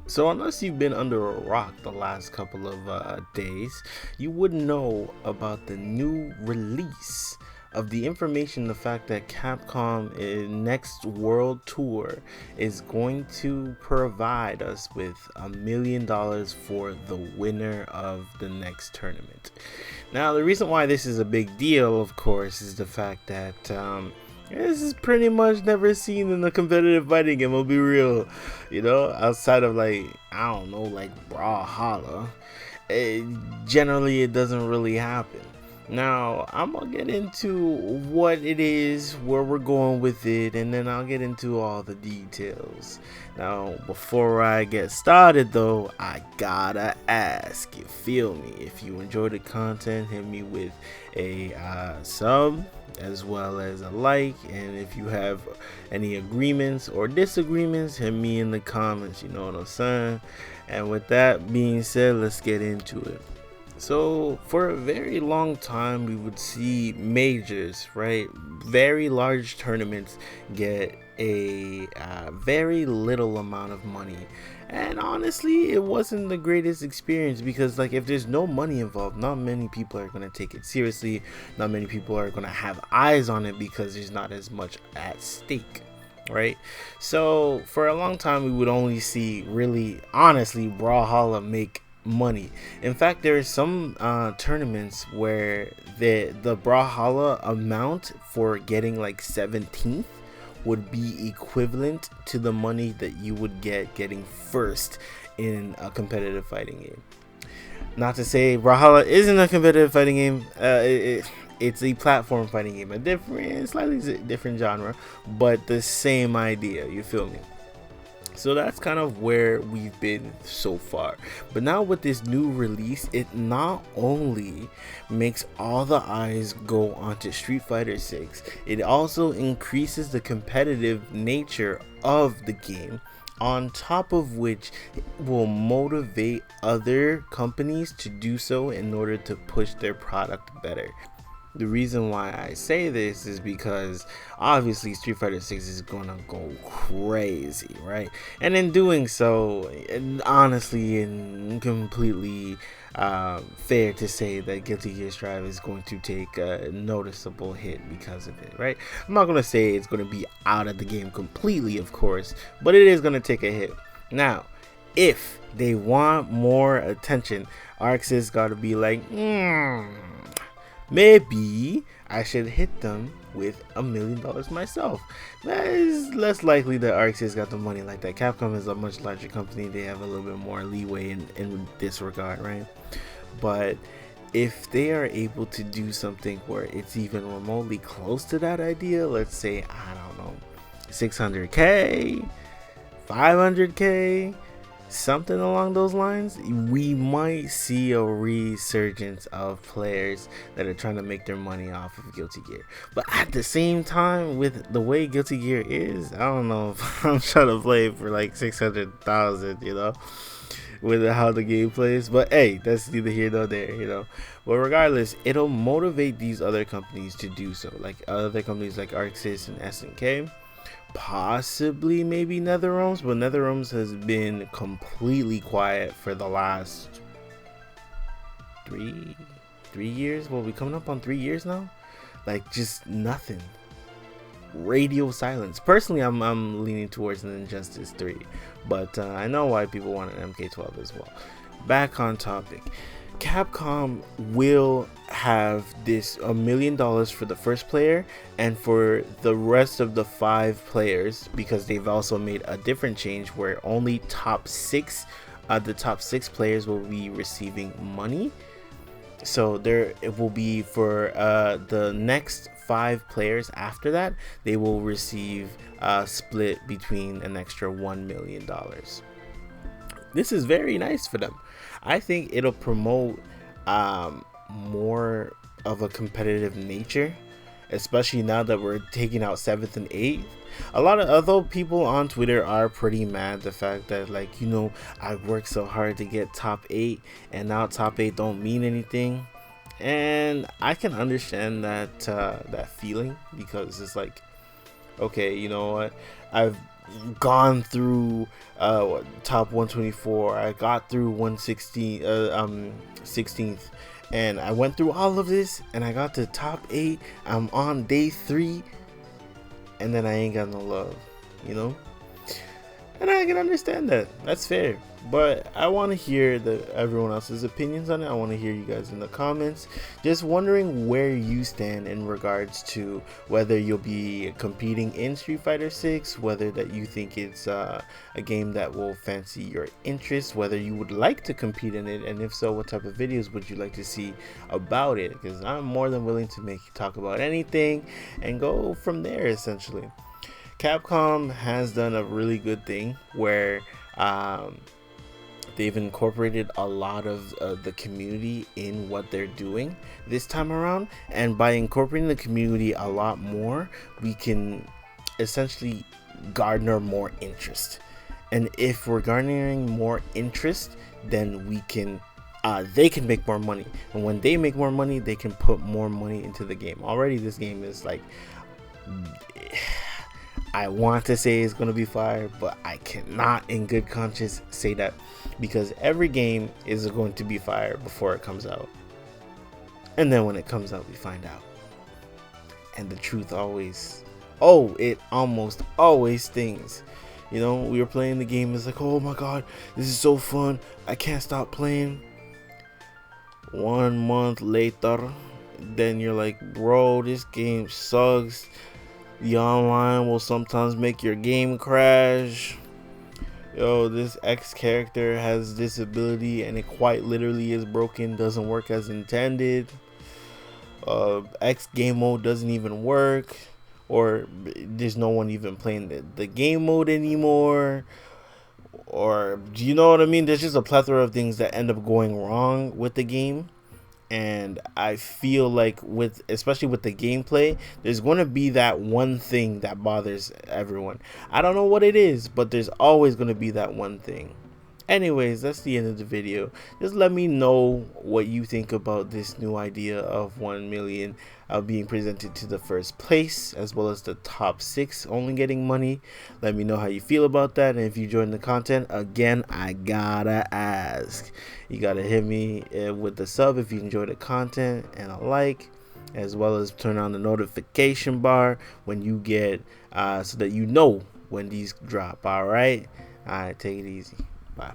So unless you've been under a rock the last couple of days, you wouldn't know about the new release of the information, the fact that Capcom in next world tour is going to provide us with $1 million for the winner of the next tournament. Now, the reason why this is a big deal, of course, is the fact that this is pretty much never seen in a competitive fighting game. I'll be real, outside of like I don't know, like Brawlhalla. Generally, it doesn't really happen. Now, I'm gonna get into what it is, where we're going with it, and then I'll get into all the details. Now, before I get started, though, I gotta ask, you feel me? If you enjoy the content, hit me with a sub as well as a like, and if you have any agreements or disagreements, hit me in the comments. You know what I'm saying? And with that being said, let's get into it. So for a very long time, we would see majors, right? Very large tournaments get a very little amount of money. And honestly, it wasn't the greatest experience because, like, if there's no money involved, not many people are going to take it seriously. Not many people are going to have eyes on it because there's not as much at stake, right? So for a long time, we would only see, really honestly, Brawlhalla make money. In fact, there are some tournaments where the Brawlhalla amount for getting like 17th would be equivalent to the money that you would get getting first in a competitive fighting game. Not to say Brawlhalla isn't a competitive fighting game. It's a platform fighting game, a different, slightly different genre, but the same idea. You feel me? So that's kind of where we've been so far. But now with this new release, it not only makes all the eyes go onto Street Fighter 6, it also increases the competitive nature of the game, on top of which it will motivate other companies to do so in order to push their product better. The reason why I say this is because obviously Street Fighter 6 is gonna go crazy, right? And in doing so, honestly and completely fair to say that Guilty Gear Strive is going to take a noticeable hit because of it, right? I'm not gonna say it's gonna be out of the game completely, of course, but it is gonna take a hit. Now, if they want more attention, ArcSys gotta be like, maybe I should hit them with $1 million myself. That is less likely that ArcSys got the money like that. Capcom is a much larger company. They have a little bit more leeway in this regard, right? But if they are able to do something where it's even remotely close to that idea, let's say, I don't know, 600K, 500K, something along those lines, we might see a resurgence of players that are trying to make their money off of Guilty Gear. But at the same time, with the way Guilty Gear is, I don't know if I'm trying to play for like 600,000, with how the game plays. But hey, that's neither here nor there. But regardless, it'll motivate these other companies to do so, like other companies like ArcSys and SNK. Possibly maybe NetherRealms, but NetherRealms has been completely quiet for the last three years. Well, we coming up on 3 years now. Like, just nothing. Radio silence. Personally, I'm leaning towards an Injustice 3, but I know why people want an MK12 as well. Back on topic. Capcom will have this $1 million for the first player, and for the rest of the 5 players, because they've also made a different change where only the top 6 players will be receiving money. So there it will be for the next 5 players after that, they will receive split between an extra $1 million. This is very nice for them. I think it'll promote more of a competitive nature, especially now that we're taking out 7th and 8th. A lot of other people on Twitter are pretty mad the fact that, like, I worked so hard to get top 8 and now top 8 don't mean anything. And I can understand that feeling, because it's like, okay, you know what, gone through top 124. I got through 116, 16th, and I went through all of this, and I got to top 8. I'm on day 3, and then I ain't got no love, you know. And I can understand that. That's fair. But I want to hear everyone else's opinions on it. I want to hear you guys in the comments. Just wondering where you stand in regards to whether you'll be competing in Street Fighter 6, whether that you think it's a game that will fancy your interest, whether you would like to compete in it, and if so, what type of videos would you like to see about it? Because I'm more than willing to make you talk about anything and go from there, essentially. Capcom has done a really good thing where they've incorporated a lot of the community in what they're doing this time around, and by incorporating the community a lot more, we can essentially garner more interest. And if we're garnering more interest, then we can they can make more money, and when they make more money, they can put more money into the game. Already this game is like, I want to say it's going to be fire, but I cannot in good conscience say that, because every game is going to be fire before it comes out. And then when it comes out, we find out. And the truth always, it almost always stings. You know, we were playing the game, it's like, oh my god, this is so fun, I can't stop playing. 1 month later, then you're like, bro, this game sucks. The online will sometimes make your game crash. Yo, this X character has this ability and it quite literally is broken, doesn't work as intended. X game mode doesn't even work, or there's no one even playing the game mode anymore. Or, do you know what I mean? There's just a plethora of things that end up going wrong with the game. And I feel like especially with the gameplay, there's going to be that one thing that bothers everyone. I don't know what it is, but there's always going to be that one thing. Anyways, that's the end of the video. Just let me know what you think about this new idea of 1 million being presented to the first place, as well as the top 6 only getting money. Let me know how you feel about that, and if you enjoyed the content, again, I gotta ask, you gotta hit me with the sub if you enjoyed the content, and a like, as well as turn on the notification bar when you get so that you know when these drop. All right, take it easy. Bye.